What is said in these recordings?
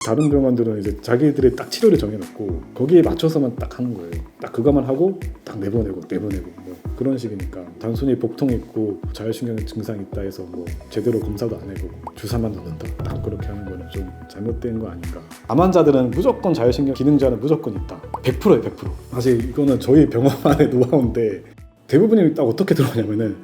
다른 병원들은 이제 자기들이 딱 치료를 정해놓고 거기에 맞춰서만 딱 하는 거예요. 딱 그것만 하고 딱 내보내고 뭐 그런 식이니까 단순히 복통 있고 자율신경 증상 있다 해서 뭐 제대로 검사도 안 해보고 주사만 넣는다 딱 그렇게 하는 거는 좀 잘못된 거 아닌가. 암 환자들은 무조건 자율신경 기능자는 무조건 있다. 100%예요 100%. 사실 이거는 저희 병원만의 노하우인데 대부분이 딱 어떻게 들어오냐면은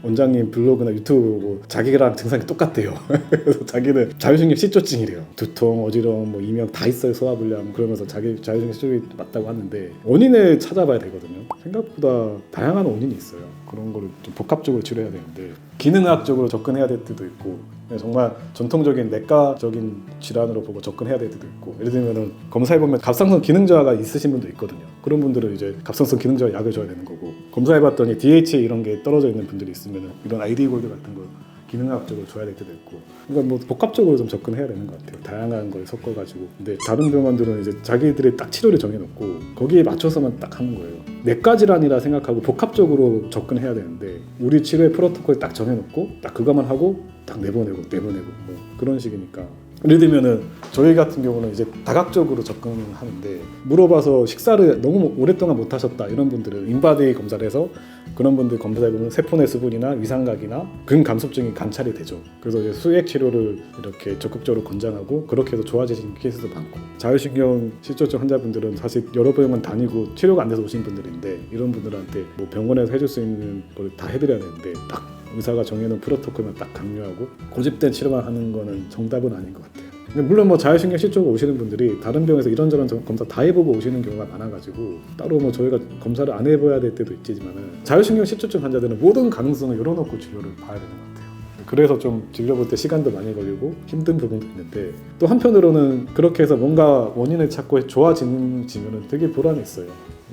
원장님 블로그나 유튜브 보고 자기랑 증상이 똑같대요. 그래서 자기는 자율신경 실조증이래요. 두통, 어지러움, 뭐 이명 다 있어요. 소화불량 그러면서 자기 자율신경 실조증이 맞다고 하는데 원인을 찾아봐야 되거든요. 생각보다 다양한 원인이 있어요. 그런 거를 좀 복합적으로 치료해야 되는데 기능학적으로 접근해야 될 때도 있고 정말 전통적인 내과적인 질환으로 보고 접근해야 될 때도 있고 예를 들면 검사해보면 갑상선 기능 저하가 있으신 분도 있거든요. 그런 분들은 이제 갑상선 기능 저하 약을 줘야 되는 거고 검사해봤더니 DHA 이런 게 떨어져 있는 분들이 있으면 이런 ID 골드 같은 거 기능학적으로 줘야 될 때도 있고 그러니까 뭐 복합적으로 좀 접근해야 되는 것 같아요. 다양한 걸 섞어가지고 근데 다른 병원들은 이제 자기들이 딱 치료를 정해놓고 거기에 맞춰서만 딱 하는 거예요. 내과 질환이라 생각하고 복합적으로 접근해야 되는데 우리 치료의 프로토콜 딱 정해놓고 딱 그것만 하고 딱 내보내고 뭐 그런 식이니까 예를 들면은 저희 같은 경우는 이제 다각적으로 접근하는데 물어봐서 식사를 너무 오랫동안 못 하셨다 이런 분들은 인바디 검사를 해서 그런 분들 검사해보면 세포내 수분이나 위상각이나 근감소증이 관찰이 되죠. 그래서 이제 수액 치료를 이렇게 적극적으로 권장하고 그렇게 해서 좋아지신 케이스도 많고 자율신경 실조증 환자분들은 사실 여러 병원 다니고 치료가 안 돼서 오신 분들인데 이런 분들한테 뭐 병원에서 해줄 수 있는 걸 다 해드려야 되는데 딱 의사가 정해놓은 프로토콜만 딱 강요하고 고집된 치료만 하는 거는 정답은 아닌 것 같아요. 물론 뭐 자율신경 실조가 오시는 분들이 다른 병에서 이런저런 검사 다 해보고 오시는 경우가 많아가지고 따로 뭐 저희가 검사를 안 해봐야 될 때도 있지만은 자율신경 실조증 환자들은 모든 가능성을 열어놓고 진료를 봐야 되는 것 같아요. 그래서 좀 진료 볼 때 시간도 많이 걸리고 힘든 부분도 있는데 또 한편으로는 그렇게 해서 뭔가 원인을 찾고 좋아지면은 되게 보람이 있어요.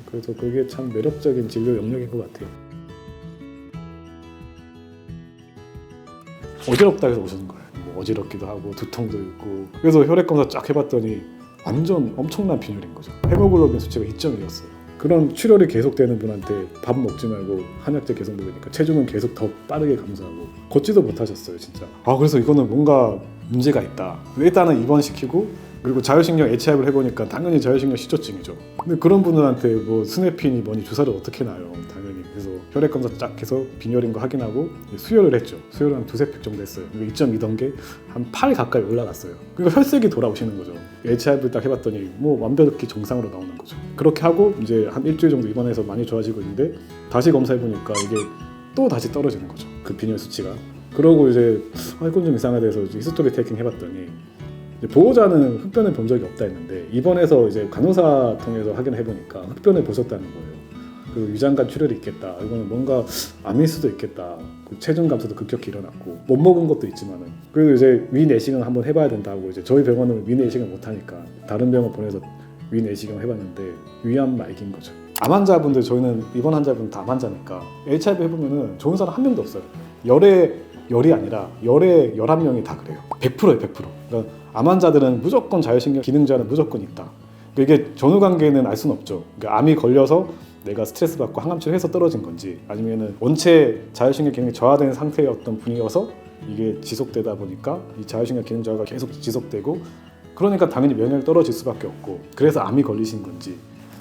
그래서 그게 참 매력적인 진료 영역인 것 같아요. 어지럽다 해서 오시는 거예요. 뭐 어지럽기도 하고 두통도 있고 그래서 혈액 검사 쫙 해봤더니 완전 엄청난 빈혈인 거죠. 헤모글로빈 수치가 2.1이었어요. 그런 출혈이 계속되는 분한테 밥 먹지 말고 한약재 계속 먹으니까 체중은 계속 더 빠르게 감소하고 걷지도 못하셨어요 진짜. 그래서 이거는 뭔가 문제가 있다. 일단은 입원시키고 그리고 자율신경 HIV를 해보니까 당연히 자율신경 실조증이죠. 근데 그런 분들한테 뭐 스네핀이 뭐니 주사를 어떻게 놔요 당연히. 그래서 혈액 검사 쫙 해서 빈혈인 거 확인하고 수혈을 했죠. 수혈을 한 2-3팩 정도 했어요. 2.2던 게 한 8 가까이 올라갔어요. 그러니까 혈색이 돌아오시는 거죠. HIV를 딱 해봤더니 뭐 완벽히 정상으로 나오는 거죠. 그렇게 하고 이제 한 일주일 정도 입원해서 많이 좋아지고 있는데 다시 검사해보니까 이게 또 다시 떨어지는 거죠. 그 빈혈 수치가. 그러고 이제 이건 좀 이상하다 해서 히스토리 테이킹 해봤더니 보호자는 흡변을 본 적이 없다 했는데 입원해서 이제 간호사 통해서 확인을 해보니까 흡변을 보셨다는 거예요. 그 위장관 출혈이 있겠다. 이거는 뭔가 암일 수도 있겠다. 그 체중 감소도 급격히 일어났고 못 먹은 것도 있지만은 그래도 이제 위내시경 한번 해봐야 된다고 이제 저희 병원은 위내시경 못 하니까 다른 병원 보내서 위내시경 해봤는데 위암 말기인 거죠. 암 환자분들 저희는 입원 환자분 다 암 환자니까 HIV 해보면은 좋은 사람 한 명도 없어요. 열이 아니라 열에 11명이 다 그래요. 100%예요 100%. 그러니까 암 환자들은 무조건 자율신경 기능자는 무조건 있다. 이게 전후관계는 알 수는 없죠. 그러니까 암이 걸려서 내가 스트레스 받고 항암 치료해서 떨어진 건지 아니면은 원체 자율신경 기능이 저하된 상태였던 분이어서 이게 지속되다 보니까 이 자율신경 기능 저하가 계속 지속되고 그러니까 당연히 면역력이 떨어질 수밖에 없고 그래서 암이 걸리신 건지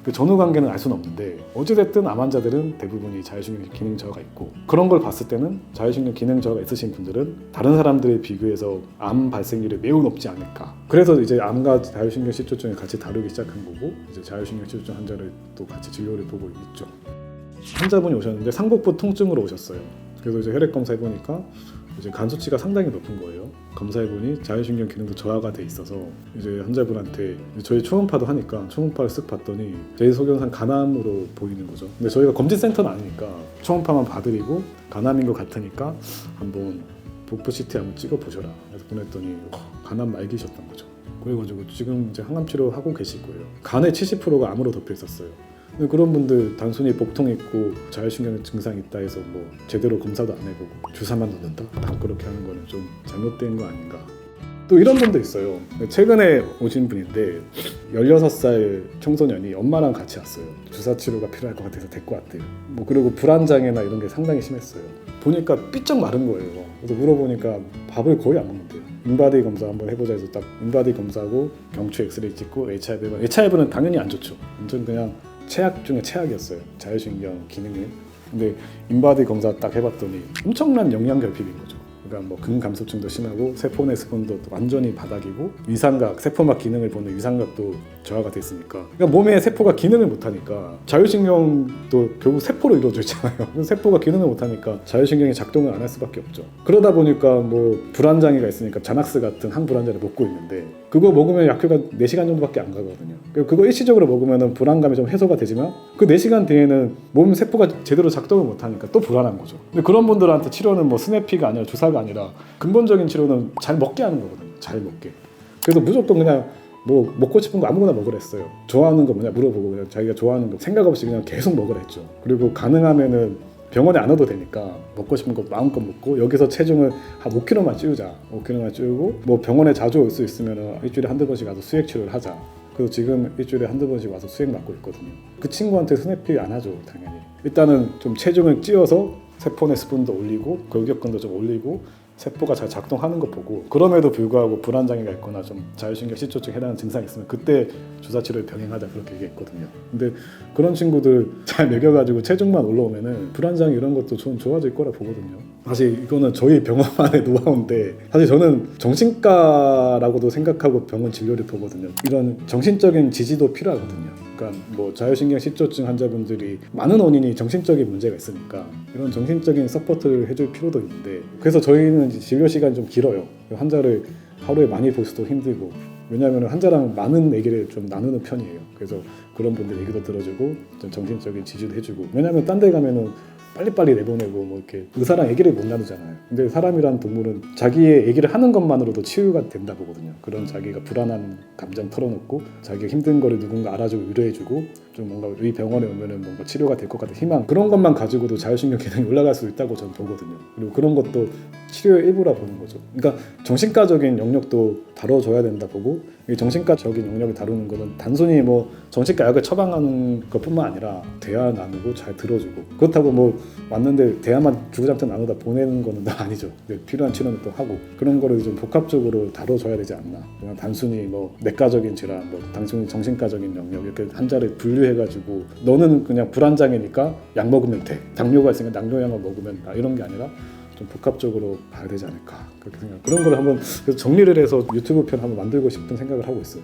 그 전후관계는 알 수는 없는데 어찌됐든 암 환자들은 대부분이 자율신경 기능 저하가 있고 그런 걸 봤을 때는 자율신경 기능 저하가 있으신 분들은 다른 사람들에 비교해서 암 발생률이 매우 높지 않을까. 그래서 이제 암과 자율신경 실조증을 같이 다루기 시작한 거고 이제 자율신경 실조증 환자를 또 같이 진료를 보고 있죠. 환자분이 오셨는데 상복부 통증으로 오셨어요. 그래서 이제 혈액 검사 해보니까 이제 간 수치가 상당히 높은 거예요. 검사해보니 자율신경 기능도 저하가 돼 있어서 이제 환자분한테 저희 초음파도 하니까 초음파를 쓱 봤더니 제 소견상 간암으로 보이는 거죠. 근데 저희가 검진센터는 아니니까 초음파만 봐드리고 간암인 것 같으니까 한번 복부 CT 한번 찍어보셔라 해서 보냈더니 간암 말기셨던 거죠. 그래가지고 지금 이제 항암 치료하고 계실 거예요. 간의 70%가 암으로 덮여 있었어요. 그런 분들 단순히 복통 있고 자율신경 증상 있다 해서 뭐 제대로 검사도 안 해보고 주사만 넣는다? 다 그렇게 하는 거는 좀 잘못된 거 아닌가. 또 이런 분도 있어요. 최근에 오신 분인데 16살 청소년이 엄마랑 같이 왔어요. 주사 치료가 필요할 것 같아서 데리고 왔대요. 뭐 그리고 불안장애나 이런 게 상당히 심했어요. 보니까 삐쩍 마른 거예요. 그래서 물어보니까 밥을 거의 안 먹는데요. 인바디 검사 한번 해보자 해서 딱 인바디 검사하고 경추 엑스레이 찍고 HIV는 당연히 안 좋죠. 완전 그냥 최악 중에 최악이었어요. 자율신경 기능이. 근데 인바디 검사 딱 해봤더니 엄청난 영양 결핍인 거죠. 그러니까 뭐 근감소증도 심하고 세포내 스폰도 완전히 바닥이고 위상각, 세포막 기능을 보는 위상각도 저하가 됐으니까 그러니까 몸에 세포가 기능을 못하니까 자율신경도 결국 세포로 이루어져 있잖아요. 세포가 기능을 못하니까 자율신경이 작동을 안 할 수밖에 없죠. 그러다 보니까 뭐 불안장애가 있으니까 자낙스 같은 항불안제를 먹고 있는데 그거 먹으면 약효가 4시간 정도밖에 안 가거든요. 그거 일시적으로 먹으면 불안감이 좀 해소가 되지만 그 4시간 뒤에는 몸 세포가 제대로 작동을 못하니까 또 불안한 거죠. 근데 그런 분들한테 치료는 뭐 스냅피가 아니라 주사가 아니라 근본적인 치료는 잘 먹게 하는 거거든요. 잘 먹게. 그래서 무조건 그냥 뭐 먹고 싶은 거 아무거나 먹으랬어요. 좋아하는 거 뭐냐 물어보고 그냥 자기가 좋아하는 거 생각 없이 그냥 계속 먹으라 했죠. 그리고 가능하면은 병원에 안 와도 되니까 먹고 싶은 거 마음껏 먹고 여기서 체중을 한 5kg만 찌우자. 5kg만 찌우고 뭐 병원에 자주 올 수 있으면 일주일에 한두 번씩 가서 수액 치료를 하자. 그래서 지금 일주일에 한두 번씩 와서 수액 맞고 있거든요. 그 친구한테 스냅피 안 하죠 당연히. 일단은 좀 체중을 찌워서 세포내 스푼도 올리고 골격근도 좀 올리고 세포가 잘 작동하는 거 보고 그럼에도 불구하고 불안장애가 있거나 좀 자율신경 실조증에 해당하는 증상이 있으면 그때 주사치료를 병행하자 그렇게 얘기했거든요. 근데 그런 친구들 잘 먹여가지고 체중만 올라오면은 불안장애 이런 것도 좀 좋아질 거라 보거든요. 사실 이거는 저희 병원만의 노하우인데 사실 저는 정신과라고도 생각하고 병원 진료를 보거든요. 이런 정신적인 지지도 필요하거든요. 그러니까 뭐 자율신경 실조증 환자분들이 많은 원인이 정신적인 문제가 있으니까 이런 정신적인 서포트를 해줄 필요도 있는데 그래서 저희는 진료 시간이 좀 길어요. 환자를 하루에 많이 볼 수도 힘들고 왜냐하면 환자랑 많은 얘기를 좀 나누는 편이에요. 그래서 그런 분들 얘기도 들어주고 좀 정신적인 지지도 해주고 왜냐하면 딴 데 가면은 빨리빨리 내보내고 뭐 이렇게 의사랑 얘기를 못 나누잖아요. 근데 사람이란 동물은 자기의 얘기를 하는 것만으로도 치유가 된다 보거든요. 그런 자기가 불안한 감정 털어놓고 자기가 힘든 거를 누군가 알아주고 위로해주고 좀 뭔가 이 병원에 오면은 뭔가 치료가 될 것 같은 희망 그런 것만 가지고도 자율신경 기능이 올라갈 수 있다고 저는 보거든요. 그리고 그런 것도 치료의 일부라 보는 거죠. 그러니까 정신과적인 영역도 다뤄줘야 된다 보고 이 정신과적인 영역을 다루는 거는 단순히 뭐 정신과 약을 처방하는 것뿐만 아니라 대화 나누고 잘 들어주고 그렇다고 뭐 왔는데 대화만 주구장창 나누다 보내는 거는 아니죠. 필요한 치료는 또 하고 그런 거를 좀 복합적으로 다뤄줘야 되지 않나. 그냥 단순히 뭐 내과적인 질환, 뭐 단순히 정신과적인 영역 이렇게 환자를 분류해가지고 너는 그냥 불안장애니까 약 먹으면 돼. 당뇨가 있으니까 당뇨약을 먹으면 이런 게 아니라 좀 복합적으로 봐야 되지 않을까 그렇게 생각. 그런 걸 한번 정리를 해서 유튜브 편 한번 만들고 싶은 생각을 하고 있어요.